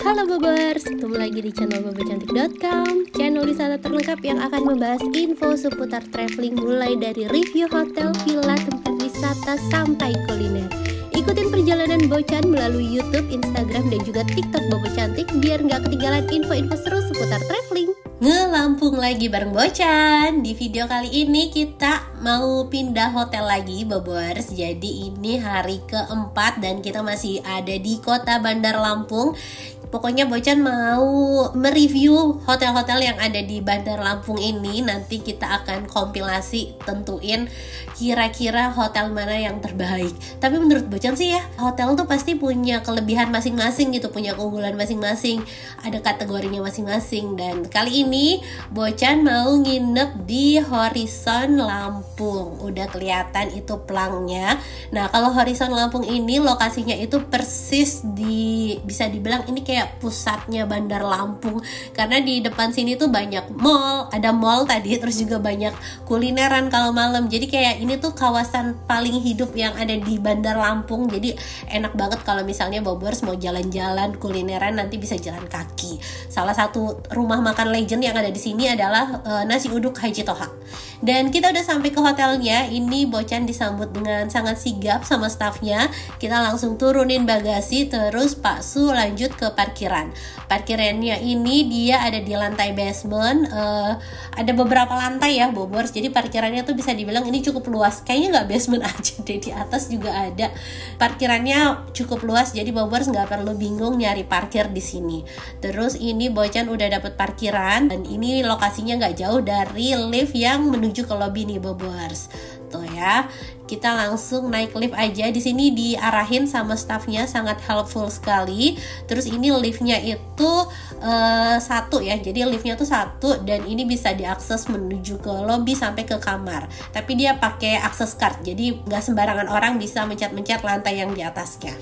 Halo Bobers, ketemu lagi di channel bobocantik.com, channel wisata terlengkap yang akan membahas info seputar traveling mulai dari review hotel, villa, tempat wisata sampai kuliner. Ikutin perjalanan Bocan melalui YouTube, Instagram, dan juga TikTok Bobo Cantik biar nggak ketinggalan info-info seru seputar traveling. Ngelampung lagi bareng Bocan. Di video kali ini kita mau pindah hotel lagi Bobers. Jadi ini hari keempat dan kita masih ada di kota Bandar Lampung. Pokoknya Bocan mau mereview hotel-hotel yang ada di Bandar Lampung ini. Nanti kita akan kompilasi, tentuin kira-kira hotel mana yang terbaik. Tapi menurut Bocan sih ya, hotel tuh pasti punya kelebihan masing-masing gitu, punya keunggulan masing-masing, ada kategorinya masing-masing. Dan kali ini Bocan mau nginep di Horizon Lampung. Udah kelihatan itu plangnya. Nah, kalau Horizon Lampung ini lokasinya itu persis di, bisa dibilang ini kayak pusatnya Bandar Lampung, karena di depan sini tuh banyak mall, ada mall tadi, terus juga banyak kulineran kalau malam. Jadi kayak ini tuh kawasan paling hidup yang ada di Bandar Lampung. Jadi enak banget kalau misalnya Bobers mau jalan-jalan kulineran, nanti bisa jalan kaki. Salah satu rumah makan legend yang ada di sini adalah Nasi Uduk Haji Toha. Dan kita udah sampai ke hotelnya. Ini Bocan disambut dengan sangat sigap sama staffnya. Kita langsung turunin bagasi, terus Pak Su lanjut ke parkiran. Parkirannya ini dia ada di lantai basement. Ada beberapa lantai ya Bobors. Jadi parkirannya tuh bisa dibilang ini cukup luas. Kayaknya nggak basement aja deh, di atas juga ada. Parkirannya cukup luas. Jadi Bobors nggak perlu bingung nyari parkir di sini. Terus ini Bocan udah dapet parkiran dan ini lokasinya nggak jauh dari lift yang menuju ke lobby nih Bobors. Tuh ya, kita langsung naik lift aja. Di sini diarahin sama staffnya, sangat helpful sekali. Terus ini liftnya itu satu ya, jadi liftnya tuh satu dan ini bisa diakses menuju ke lobby sampai ke kamar. Tapi dia pakai akses card, jadi nggak sembarangan orang bisa mencet-mencet lantai yang di atasnya.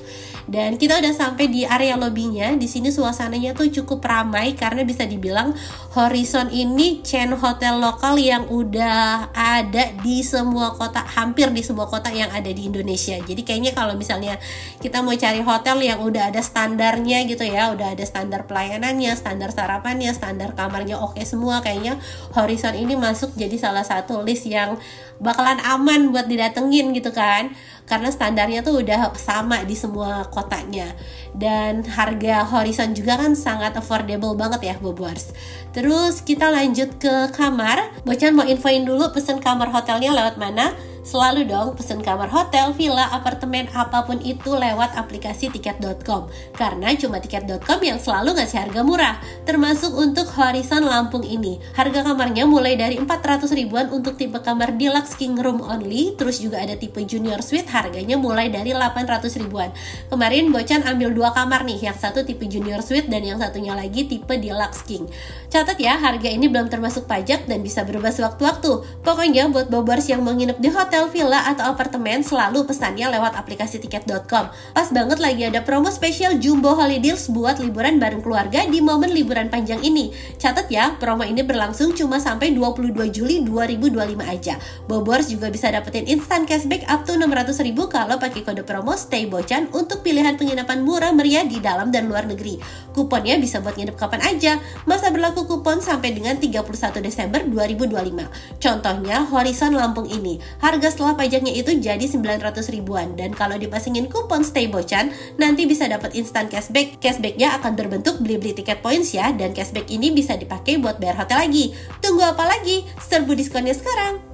Dan kita udah sampai di area lobbynya. Di sini suasananya tuh cukup ramai karena bisa dibilang Horizon ini chain hotel lokal yang udah ada di semua kota, hampir di semua kota yang ada di Indonesia. Jadi kayaknya kalau misalnya kita mau cari hotel yang udah ada standarnya gitu ya, udah ada standar pelayanannya, standar sarapannya, standar kamarnya oke semua, kayaknya Horizon ini masuk jadi salah satu list yang bakalan aman buat didatengin gitu kan, karena standarnya tuh udah sama di semua kotanya. Dan harga Horizon juga kan sangat affordable banget ya Bobors. Terus kita lanjut ke kamar. Bocan mau infoin dulu pesen kamar hotelnya lewat mana. Selalu dong pesen kamar hotel, villa, apartemen, apapun itu lewat aplikasi tiket.com. Karena cuma tiket.com yang selalu ngasih harga murah, termasuk untuk Horizon Lampung ini. Harga kamarnya mulai dari 400 ribuan untuk tipe kamar deluxe king room only. Terus juga ada tipe junior suite, harganya mulai dari 800 ribuan. Kemarin Bocan ambil 2 kamar nih, yang satu tipe junior suite dan yang satunya lagi tipe deluxe king. Catat ya, harga ini belum termasuk pajak dan bisa berubah sewaktu-waktu. Pokoknya buat Bobers yang mau nginep di hotel, villa, atau apartemen, selalu pesannya lewat aplikasi tiket.com. Pas banget lagi ada promo spesial Jumbo Holidays buat liburan bareng keluarga di momen liburan panjang ini. Catat ya, promo ini berlangsung cuma sampai 22 Juli 2025 aja. Bobors juga bisa dapetin instant cashback up to 600 ribu kalau pakai kode promo Stay Bocan untuk pilihan penginapan murah meriah di dalam dan luar negeri. Kuponnya bisa buat nginep kapan aja. Masa berlaku kupon sampai dengan 31 Desember 2025. Contohnya Horizon Lampung ini. Harga setelah pajaknya itu jadi 900 ribuan. Dan kalau dipasangin kupon Stay Bocan, nanti bisa dapat instant cashback. Cashbacknya akan berbentuk beli-beli tiket points ya. Dan cashback ini bisa dipakai buat bayar hotel lagi. Tunggu apa lagi? Serbu diskonnya sekarang.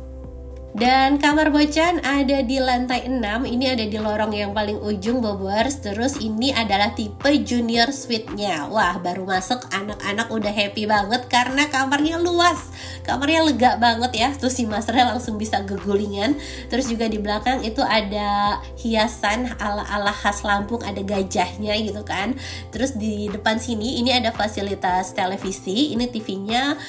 Dan kamar Bocan ada di lantai 6. Ini ada di lorong yang paling ujung Bobors. Terus ini adalah tipe junior suite-nya. Wah, baru masuk anak-anak udah happy banget karena kamarnya luas, kamarnya lega banget ya. Terus si masternya langsung bisa gegulingan. Terus juga di belakang itu ada hiasan ala-ala khas Lampung, ada gajahnya gitu kan. Terus di depan sini ini ada fasilitas televisi. Ini TV-nya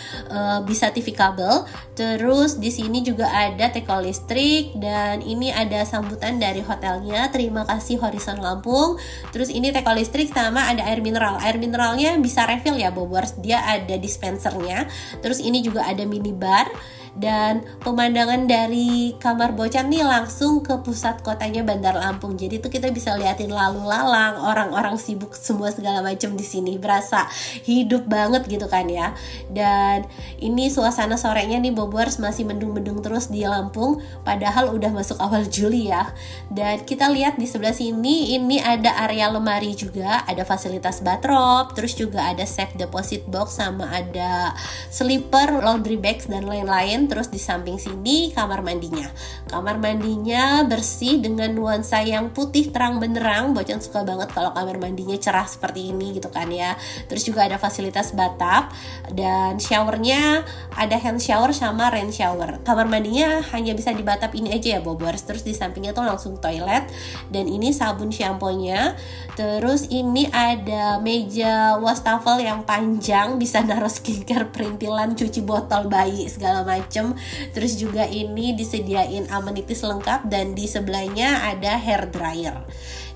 bisa TV kabel. Terus di sini juga ada teko listrik dan ini ada sambutan dari hotelnya. Terima kasih Horizon Lampung. Terus ini teko listrik sama ada air mineral. Air mineralnya bisa refill ya Bobors. Dia ada dispensernya. Terus ini juga ada minibar. Dan pemandangan dari kamar Bocan nih langsung ke pusat kotanya Bandar Lampung. Jadi tuh kita bisa liatin lalu lalang, orang-orang sibuk semua segala macam di sini. Berasa hidup banget gitu kan ya. Dan ini suasana sorenya nih Bobers masih mendung-mendung terus di Lampung, padahal udah masuk awal Juli ya. Dan kita lihat di sebelah sini ini ada area lemari juga, ada fasilitas bathrobe, terus juga ada safe deposit box sama ada slipper, laundry bags dan lain-lain. Terus di samping sini kamar mandinya. Kamar mandinya bersih dengan nuansa yang putih terang benderang. Bocan suka banget kalau kamar mandinya cerah seperti ini gitu kan ya. Terus juga ada fasilitas bathtub dan showernya ada hand shower sama rain shower. Kamar mandinya hanya bisa di bathtub ini aja ya Bobers. Terus di sampingnya tuh langsung toilet dan ini sabun shampoo-nya. Terus ini ada meja wastafel yang panjang, bisa naruh skincare, perintilan, cuci botol bayi segala macem. Terus juga ini disediain amenities lengkap dan di sebelahnya ada hair dryer.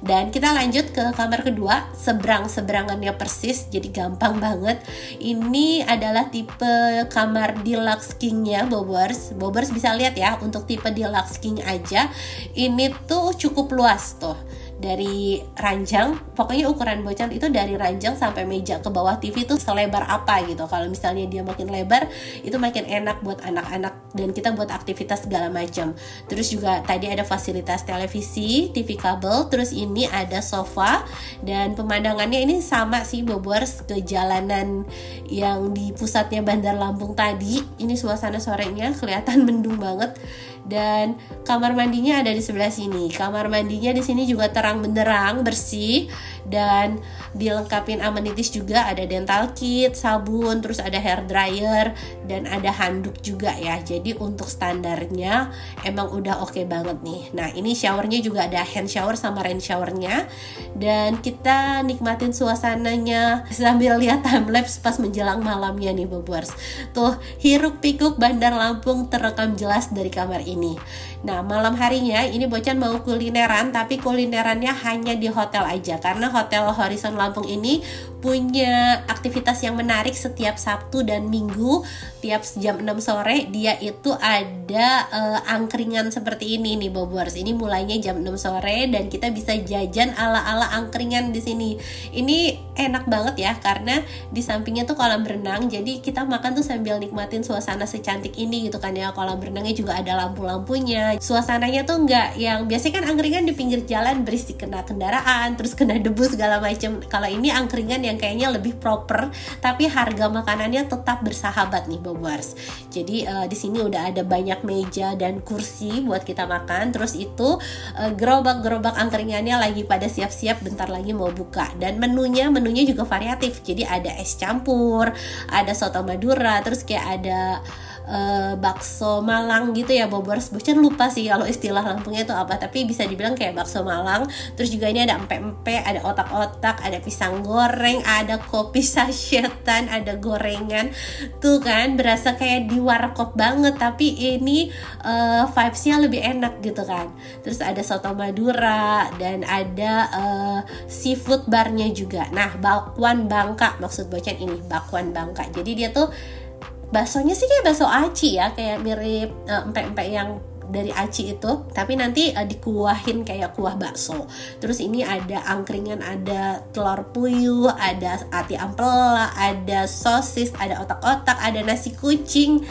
Dan kita lanjut ke kamar kedua, seberangannya persis, jadi gampang banget. Ini adalah tipe kamar deluxe king-nya Bobers. Bobers bisa lihat ya, untuk tipe deluxe king aja ini tuh cukup luas tuh. Dari ranjang, pokoknya ukuran Bocan itu dari ranjang sampai meja ke bawah TV tuh selebar apa gitu. Kalau misalnya dia makin lebar, itu makin enak buat anak-anak dan kita buat aktivitas segala macam. Terus juga tadi ada fasilitas televisi, TV kabel, terus ini ada sofa dan pemandangannya ini sama sih Bobers ke jalanan yang di pusatnya Bandar Lampung tadi. Ini suasana sorenya kelihatan mendung banget. Dan kamar mandinya ada di sebelah sini. Kamar mandinya di sini juga terang benderang, bersih dan dilengkapin amenities juga, ada dental kit, sabun, terus ada hair dryer dan ada handuk juga ya. Jadi untuk standarnya emang udah oke banget nih. Nah, ini showernya juga ada hand shower sama rain showernya dan kita nikmatin suasananya sambil lihat timelapse pas menjelang malamnya nih Bobers. Tuh hiruk pikuk Bandar Lampung terekam jelas dari kamar ini. Nah, malam harinya ini Bocan mau kulineran, tapi kulinerannya hanya di hotel aja karena Hotel Horizon Lampung ini punya aktivitas yang menarik setiap Sabtu dan Minggu. Tiap jam 6 sore dia itu ada angkringan seperti ini nih Bobers. Ini mulainya jam 6 sore dan kita bisa jajan ala-ala angkringan di sini. Ini enak banget ya karena di sampingnya tuh kolam renang. Jadi kita makan tuh sambil nikmatin suasana secantik ini gitu kan ya. Kolam renangnya juga ada lampu-lampunya. Suasananya tuh nggak yang biasanya kan angkringan di pinggir jalan berisik kena kendaraan, terus kena debu segala macam. Kalau ini angkringan yang kayaknya lebih proper, tapi harga makanannya tetap bersahabat nih Bobers. Jadi di sini udah ada banyak meja dan kursi buat kita makan. Terus itu gerobak-gerobak angkringannya lagi pada siap-siap bentar lagi mau buka. Dan menunya juga variatif. Jadi ada es campur, ada soto Madura, terus kayak ada bakso Malang gitu ya Bobers. Bocan lupa sih kalau istilah Lampungnya itu apa, tapi bisa dibilang kayak bakso Malang. Terus juga ini ada empek-empek, ada otak-otak, ada pisang goreng, ada kopi sachetan, ada gorengan. Tuh kan berasa kayak di warkop banget, tapi ini vibes-nya lebih enak gitu kan. Terus ada soto Madura dan ada seafood barnya juga. Nah, bakwan Bangka maksud Bocan ini, bakwan Bangka. Jadi dia tuh baksonya sih kayak bakso aci ya, kayak mirip empek-empek yang dari aci itu, tapi nanti dikuahin kayak kuah bakso. Terus ini ada angkringan, ada telur puyuh, ada ati ampela, ada sosis, ada otak-otak, ada nasi kucing.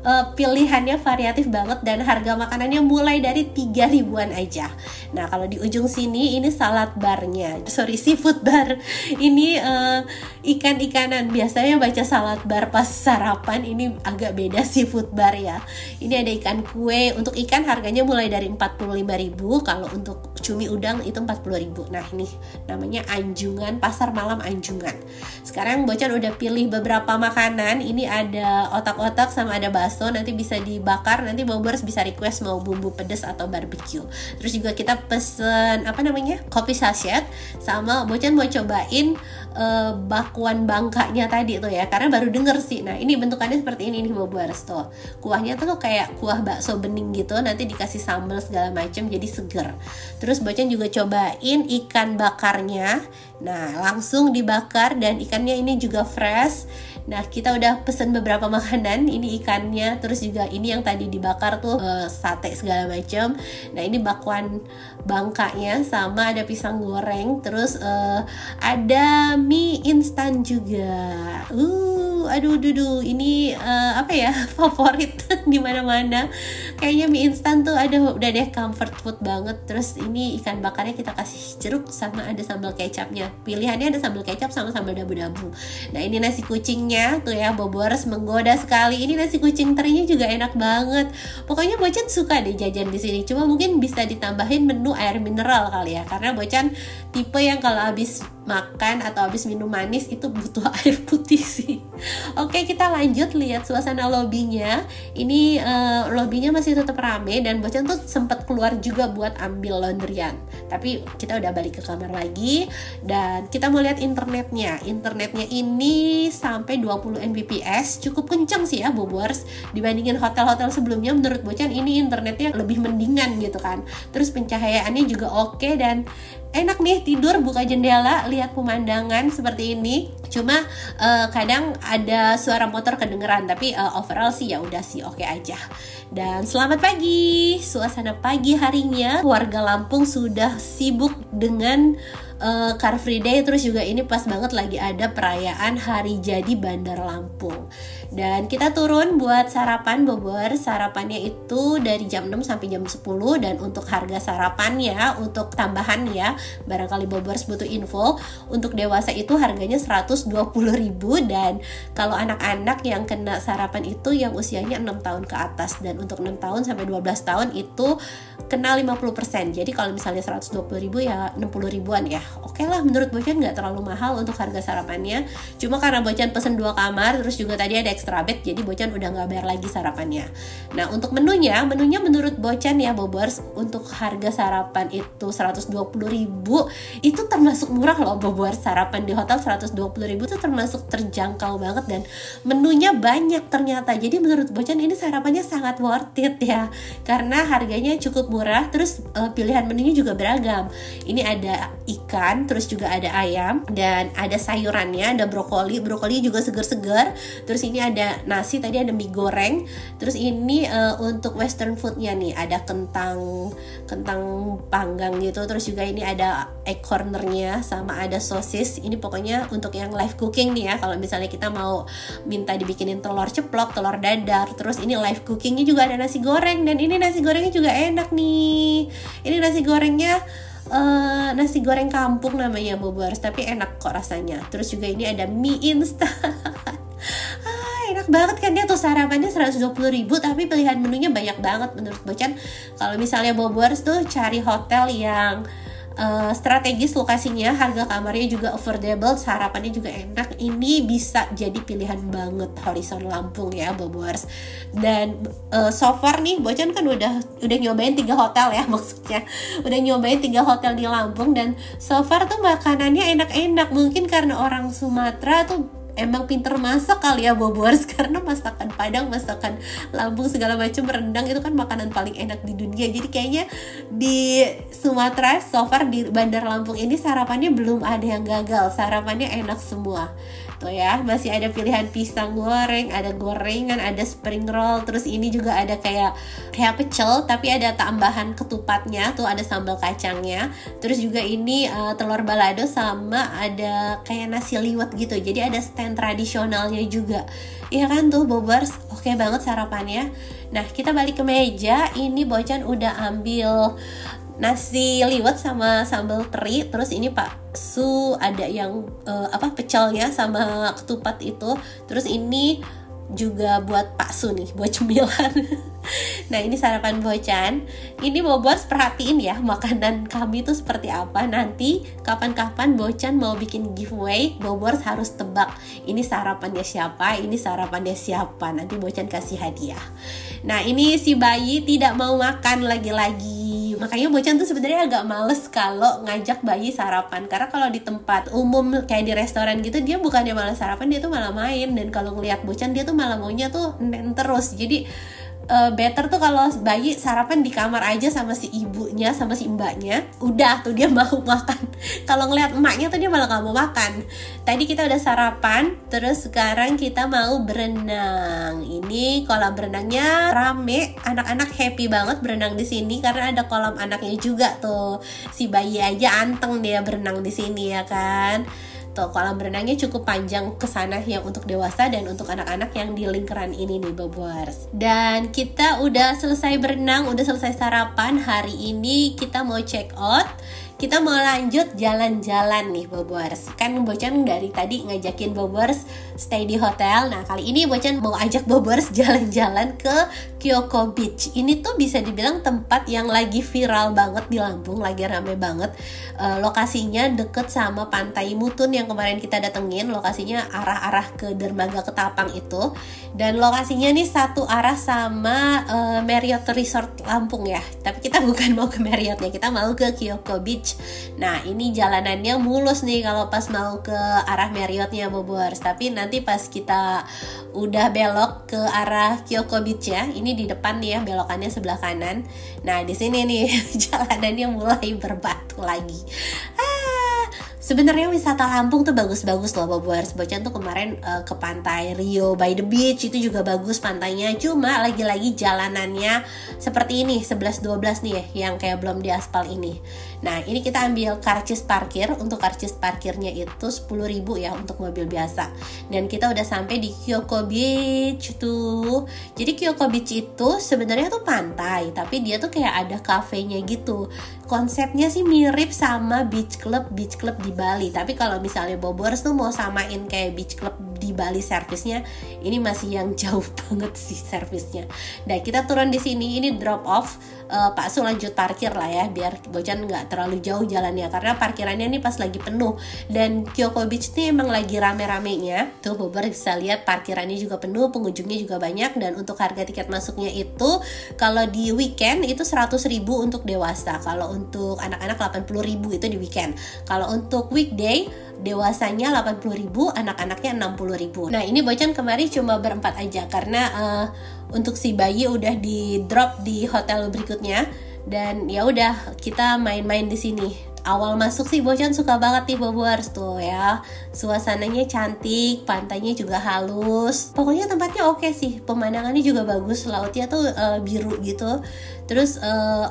Pilihannya variatif banget dan harga makanannya mulai dari 3.000-an aja. Nah, kalau di ujung sini ini salad barnya, seafood bar. Ini ikan-ikanan. Biasanya baca salad bar pas sarapan, ini agak beda seafood bar ya. Ini ada ikan kue. Untuk ikan harganya mulai dari 45.000, kalau untuk cumi udang itu 40.000. Nah, ini namanya Anjungan, pasar malam Anjungan. Sekarang Bocan udah pilih beberapa makanan. Ini ada otak-otak sama ada bakso, nanti bisa dibakar. Nanti Bobers bisa request mau bumbu pedas atau barbecue. Terus juga kita pesen kopi sachet, sama Bocan mau cobain bakwan Bangkanya tadi tuh ya, karena baru denger sih. Nah, ini bentukannya seperti ini nih Bobers tuh. Kuahnya tuh kayak kuah bakso bening gitu, nanti dikasih sambal segala macam jadi seger. Terus Bocan juga cobain ikan bakarnya. Nah, langsung dibakar dan ikannya ini juga fresh Nah, kita udah pesen beberapa makanan. Ini ikannya, terus juga ini yang tadi dibakar tuh sate segala macam. Nah, ini bakwan bangkanya, sama ada pisang goreng, terus ada mie instan juga. Aduh, ini apa ya, favorit di mana-mana. Kayaknya mie instan tuh udah deh comfort food banget. Terus ini ikan bakarnya kita kasih jeruk sama ada sambal kecapnya. Pilihannya ada sambal kecap sama sambal dabu-dabu. Nah, ini nasi kucingnya tuh ya, Bobors menggoda sekali. Ini nasi kucing terinya juga enak banget. Pokoknya Bocan suka deh jajan di sini. Cuma mungkin bisa ditambahin menu air mineral kali ya, karena Bocan tipe yang kalau habis makan atau habis minum manis itu butuh air putih sih. Oke, kita lanjut lihat suasana lobbynya. Ini lobbynya masih tetap rame dan Bocan tuh sempat keluar juga buat ambil laundryan. Tapi kita udah balik ke kamar lagi dan kita mau lihat internetnya. Internetnya ini sampai 20 Mbps, cukup kencang sih ya Bobors. Dibandingin hotel-hotel sebelumnya, menurut Bocan ini internetnya lebih mendingan gitu kan. Terus pencahayaannya juga oke dan enak nih tidur buka jendela lihat pemandangan seperti ini. Cuma kadang ada suara motor kedengeran, tapi overall sih ya udah sih oke aja. Dan selamat pagi, suasana pagi harinya warga Lampung sudah sibuk dengan Car Free Day. Terus juga ini pas banget lagi ada perayaan hari jadi Bandar Lampung. Dan kita turun buat sarapan Bobor. Sarapannya itu dari jam 6 sampai jam 10. Dan untuk harga sarapannya, untuk tambahan ya, barangkali Bobors butuh info, untuk dewasa itu harganya 120.000. Dan kalau anak-anak yang kena sarapan itu yang usianya 6 tahun ke atas. Dan untuk 6 tahun sampai 12 tahun itu kena 50%. Jadi kalau misalnya 120.000 ya 60 ribuan ya. Oke lah, menurut Bocan nggak terlalu mahal untuk harga sarapannya. Cuma karena Bocan pesen 2 kamar, terus juga tadi ada extra bed, jadi Bocan udah nggak bayar lagi sarapannya. Nah, untuk menunya menurut Bocan ya Bobors, untuk harga sarapan itu 120.000 itu termasuk murah loh Bobors. Sarapan di hotel 120.000 itu termasuk terjangkau banget dan menunya banyak ternyata. Jadi menurut Bocan ini sarapannya sangat worth it ya, karena harganya cukup murah. Terus pilihan menunya juga beragam. Ini ada ikan, terus juga ada ayam dan ada sayurannya, ada brokoli juga segar-segar. Terus ini ada nasi, tadi ada mie goreng. Terus ini untuk western foodnya nih ada kentang panggang gitu. Terus juga ini ada egg cornernya sama ada sosis. Ini pokoknya untuk yang live cooking nih ya. Kalau misalnya kita mau minta dibikinin telur ceplok, telur dadar. Terus ini live cookingnya juga ada nasi goreng dan ini nasi gorengnya juga enak nih. Ini nasi gorengnya nasi goreng kampung namanya Bobors, tapi enak kok rasanya. Terus juga ini ada mie instan. Enak banget kan dia tuh, sarapannya 120.000 tapi pilihan menunya banyak banget menurut Bocan. Kalau misalnya Bobors tuh cari hotel yang strategis lokasinya, harga kamarnya juga affordable, sarapannya juga enak, ini bisa jadi pilihan banget Horizon Lampung ya Bobors. Dan so far nih Bocan kan udah nyobain 3 hotel ya, maksudnya udah nyobain 3 hotel di Lampung dan so far tuh makanannya enak-enak. Mungkin karena orang Sumatera tuh emang pinter masak kali ya Bobors, karena masakan Padang, masakan Lampung segala macam, rendang itu kan makanan paling enak di dunia. Jadi kayaknya di Sumatera so far di Bandar Lampung ini sarapannya belum ada yang gagal, sarapannya enak semua. Tuh ya, masih ada pilihan pisang goreng, ada gorengan, ada spring roll. Terus ini juga ada kayak pecel tapi ada tambahan ketupatnya, tuh ada sambal kacangnya. Terus juga ini telur balado sama ada kayak nasi liwet gitu. Jadi ada stand tradisionalnya juga. Iya kan tuh Bobors, oke banget sarapannya. Nah, kita balik ke meja. Ini Bocan udah ambil nasi liwet sama sambal teri. Terus ini Pak Su ada yang pecelnya sama ketupat itu. Terus ini juga buat Pak Su nih, buat cemilan. Nah, ini sarapan Bocan. Ini Bobors perhatiin ya makanan kami tuh seperti apa. Nanti kapan-kapan Bocan mau bikin giveaway, Bobors harus tebak ini sarapannya siapa, ini sarapannya siapa. Nanti Bocan kasih hadiah. Nah, ini si bayi tidak mau makan lagi-lagi. Makanya Bocan tuh sebenarnya agak males kalau ngajak bayi sarapan. Karena kalau di tempat umum kayak di restoran gitu, dia bukannya malah sarapan, dia tuh malah main. Dan kalau ngelihat Bocan, dia tuh malah maunya tuh nen terus. Jadi better tuh kalau bayi sarapan di kamar aja sama si ibunya, sama si mbaknya. Udah tuh dia mau makan. Kalau ngeliat emaknya tuh dia malah gak mau makan. Tadi kita udah sarapan, terus sekarang kita mau berenang. Ini kolam berenangnya rame, anak-anak happy banget berenang di sini karena ada kolam anaknya juga tuh. Si bayi aja anteng dia berenang di sini ya kan. Tuh, kolam berenangnya cukup panjang ke sana yang untuk dewasa dan untuk anak-anak yang di lingkaran ini nih Bobers. Dan kita udah selesai berenang, udah selesai sarapan. Hari ini kita mau check out. Kita mau lanjut jalan-jalan nih Bobers. Kan Bocan dari tadi ngajakin Bobers stay di hotel. Nah kali ini Bocan mau ajak Bobers jalan-jalan ke Kyoko Beach. Ini tuh bisa dibilang tempat yang lagi viral banget di Lampung, lagi rame banget. Lokasinya deket sama Pantai Mutun yang kemarin kita datengin. Lokasinya arah-arah ke Dermaga Ketapang itu. Dan lokasinya nih satu arah sama Marriott Resort Lampung ya. Tapi kita bukan mau ke Marriottnya, kita mau ke Kyoko Beach. Nah ini jalanannya mulus nih kalau pas mau ke arah Marriottnya Bobers. Tapi nanti pas kita udah belok ke arah Kyoko Beach ya, ini di depan nih ya, belokannya sebelah kanan. Nah di sini nih jalanannya mulai berbatu lagi. Sebenarnya wisata Lampung tuh bagus-bagus loh Bobers. Bocan tuh kemarin ke pantai Rio by the Beach, itu juga bagus pantainya. Cuma lagi-lagi jalanannya seperti ini, 11-12 nih ya, yang kayak belum diaspal ini. Nah ini kita ambil karcis parkir. Untuk karcis parkirnya itu 10.000 ya untuk mobil biasa. Dan kita udah sampai di Kyoko Beach tuh. Jadi Kyoko Beach itu sebenarnya tuh pantai, tapi dia tuh kayak ada kafenya gitu. Konsepnya sih mirip sama beach club di Bali. Tapi kalau misalnya Bobers tuh mau samain kayak beach club di Bali servisnya, ini masih yang jauh banget sih servisnya. Nah kita turun di sini, ini drop off. Pak Su lanjut parkir lah ya, biar Bocan nggak terlalu jauh jalannya karena parkirannya nih pas lagi penuh. Dan Kyoko Beach nih emang lagi rame-ramenya. Tuh Bobers bisa lihat parkirannya juga penuh, pengunjungnya juga banyak. Dan untuk harga tiket masuknya itu kalau di weekend itu 100.000 untuk dewasa. Kalau untuk anak-anak 80.000 itu di weekend. Kalau untuk weekday dewasanya 80.000, anak-anaknya 60.000. Nah ini Bocan kemarin cuma berempat aja karena untuk si bayi udah di drop di hotel berikutnya. Dan ya udah kita main-main di sini. Awal masuk sih Bocan suka banget nih Bobers tuh ya. Suasananya cantik, pantainya juga halus. Pokoknya tempatnya oke sih. Pemandangannya juga bagus, lautnya tuh biru gitu. Terus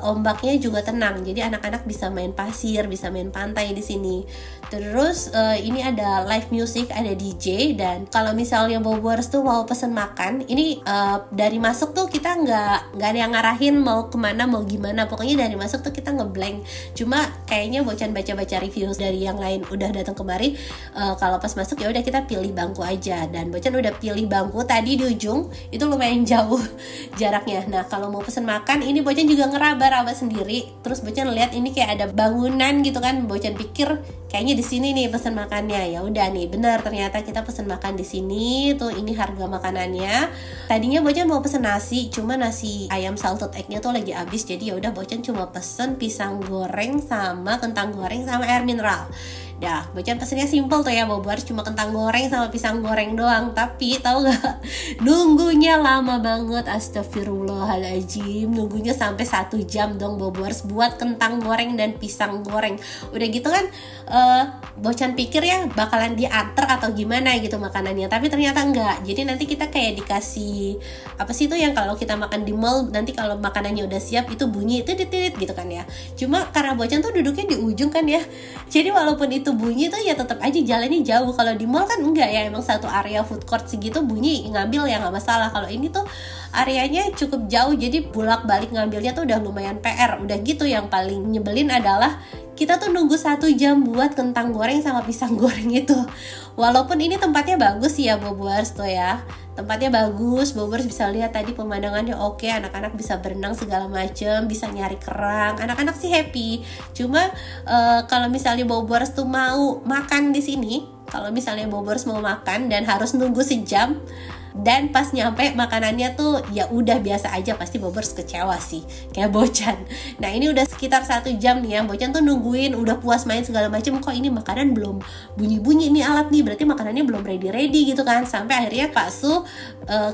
ombaknya juga tenang. Jadi anak-anak bisa main pasir, bisa main pantai di sini. Terus ini ada live music, ada DJ. Dan kalau misalnya Bobers tuh mau pesen makan, ini dari masuk tuh kita nggak ada yang ngarahin mau kemana, mau gimana. Pokoknya dari masuk tuh kita ngeblank. Cuma kayaknya Bocan baca-baca review dari yang lain udah datang kemari, kalau pas masuk ya udah kita pilih bangku aja. Dan Bocan udah pilih bangku tadi di ujung, itu lumayan jauh jaraknya. Nah kalau mau pesen makan, ini Bocan juga ngeraba-raba sendiri. Terus Bocan lihat ini kayak ada bangunan gitu kan. Bocan pikir kayaknya di sini nih pesen makannya. Ya udah nih, benar ternyata kita pesen makan di sini. Tuh ini harga makanannya. Tadinya Bocan mau pesen nasi, cuma nasi ayam salted egg-nya tuh lagi habis. Jadi ya udah Bocan cuma pesen pisang goreng sama kentang goreng sama air mineral. Dah, Bocan pesennya simple tuh ya Bobers, cuma kentang goreng sama pisang goreng doang. Tapi tahu gak, nunggunya lama banget. Astagfirullahaladzim, nunggunya sampai 1 jam dong Bobers buat kentang goreng dan pisang goreng. Udah gitu kan Bocan pikir ya bakalan diantar atau gimana gitu makanannya, tapi ternyata enggak. Jadi nanti kita kayak dikasih apa sih itu yang kalau kita makan di mall, nanti kalau makanannya udah siap itu bunyi titit gitu kan ya. Cuma karena Bocan tuh duduknya di ujung kan ya, jadi walaupun itu bunyi tuh ya tetap aja jalannya jauh. Kalau di mall kan enggak ya, emang satu area food court segitu bunyi ngambil ya nggak masalah. Kalau ini tuh areanya cukup jauh, jadi bolak-balik ngambilnya tuh udah lumayan PR. Udah gitu yang paling nyebelin adalah kita tuh nunggu 1 jam buat kentang goreng sama pisang goreng itu. Walaupun ini tempatnya bagus sih ya Bobers tuh ya, tempatnya bagus. Bobers bisa lihat tadi pemandangannya oke, anak-anak bisa berenang segala macem, bisa nyari kerang, anak-anak sih happy. Cuma kalau misalnya Bobers tuh mau makan di sini, kalau misalnya Bobors mau makan dan harus nunggu sejam, dan pas nyampe makanannya tuh ya udah biasa aja, pasti Bobors kecewa sih, kayak Bocan. Nah ini udah sekitar 1 jam nih ya, Bocan tuh nungguin, udah puas main segala macam, kok ini makanan belum bunyi-bunyi nih alat nih, berarti makanannya belum ready gitu kan. Sampai akhirnya Pak Su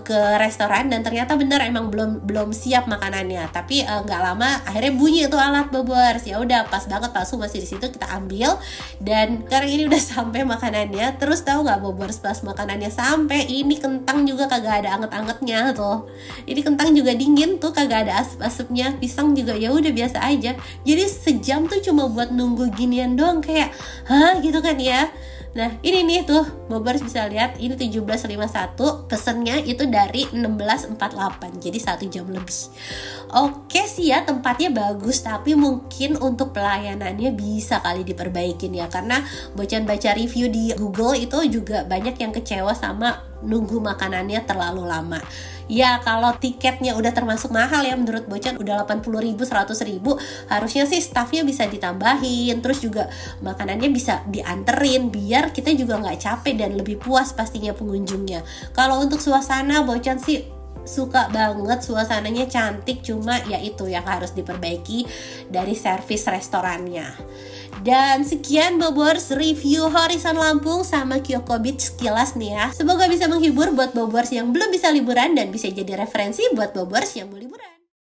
ke restoran dan ternyata bener emang belum siap makanannya. Tapi nggak lama akhirnya bunyi tuh alat Bobors. Ya udah pas banget Pak Su masih di situ, kita ambil dan sekarang ini udah sampai makanannya. Terus tahu nggak Bobors, pas makanannya sampai, ini kentang juga kagak ada anget-angetnya tuh. Ini kentang juga dingin tuh, kagak ada asap-asapnya. Pisang juga ya udah biasa aja. Jadi sejam tuh cuma buat nunggu ginian doang, kayak hah gitu kan ya. Nah ini nih tuh Bobors bisa lihat, ini 17.51, pesennya itu dari 16.48, jadi 1 jam lebih. Oke sih ya, tempatnya bagus, tapi mungkin untuk pelayanannya bisa kali diperbaikin ya, karena Bocan baca review di Google itu juga banyak yang kecewa sama nunggu makanannya terlalu lama. Ya kalau tiketnya udah termasuk mahal ya, menurut Bocan udah 80.000, 100.000, harusnya sih staffnya bisa ditambahin, terus juga makanannya bisa dianterin biar kita juga nggak capek dan lebih puas pastinya pengunjungnya. Kalau untuk suasana, Bocan sih suka banget, suasananya cantik, cuma ya itu yang harus diperbaiki dari servis restorannya. Dan sekian Bobors review Horizon Lampung sama Kyoko Beach sekilas nih ya. Semoga bisa menghibur buat Bobors yang belum bisa liburan dan bisa jadi referensi buat Bobors yang mau liburan.